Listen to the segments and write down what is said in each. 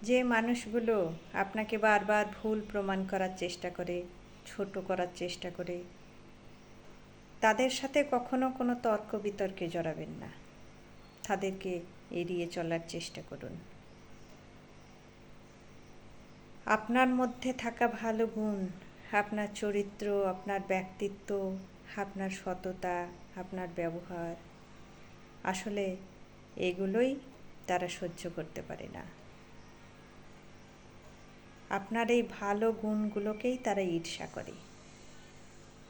যে মানুষগুলো আপনাকে বারবার ভুল প্রমাণ করার চেষ্টা করে, ছোট করার চেষ্টা করে, তাদের সাথে কখনো কোনো তর্ক বিতর্কে জড়াবেন না। তাদেরকে এড়িয়ে চলার চেষ্টা করুন। আপনার মধ্যে থাকা ভালো গুণ, আপনার চরিত্র, আপনার ব্যক্তিত্ব, আপনার সততা, আপনার ব্যবহার, আসলে এগুলোই তারা সহ্য করতে পারে না। আপনার এই ভালো গুণগুলোকেই তারা ঈর্ষা করে।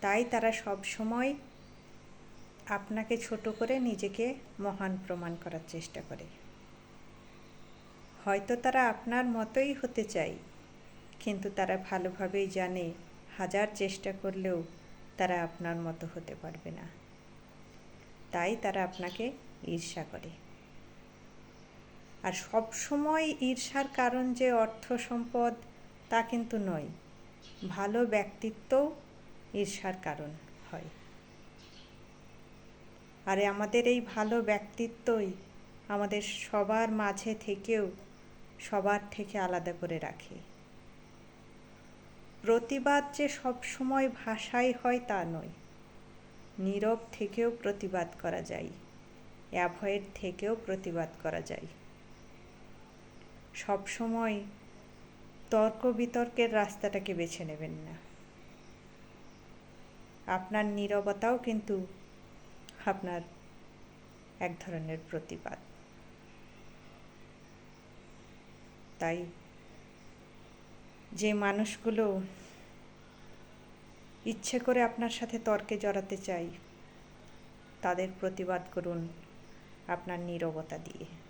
তাই তারা সব সময় আপনাকে ছোট করে নিজেকে মহান প্রমাণ করার চেষ্টা করে। হয়তো তারা আপনার মতোই হতে চায়, কিন্তু তারা ভালোভাবেই জানে হাজার চেষ্টা করলেও তারা আপনার মতো হতে পারবে না। তাই তারা আপনাকে ঈর্ষা করে। আর সব সময় ঈর্ষার কারণ যে অর্থ সম্পদ তা কিন্তু নয়, ভালো ব্যক্তিত্বও ঈর্ষার কারণ হয়। আর আমাদের এই ভালো ব্যক্তিত্বই আমাদের সবার মাঝে থেকেও সবার থেকে আলাদা করে রাখে। প্রতিবাদ যে সব সময় ভাষায় হয় তা নয়, নীরব থেকেও প্রতিবাদ করা যায়, অ্যাভয়েড থেকেও প্রতিবাদ করা যায়। সব সময় তর্ক বিতর্কের রাস্তাটাকে বেছে নেবেন না। আপনার নীরবতাও কিন্তু আপনার এক ধরনের প্রতিবাদ। তাই যে মানুষগুলো ইচ্ছে করে আপনার সাথে তর্কে জড়াতে চায়, তাদের প্রতিবাদ করুন আপনার নীরবতা দিয়ে।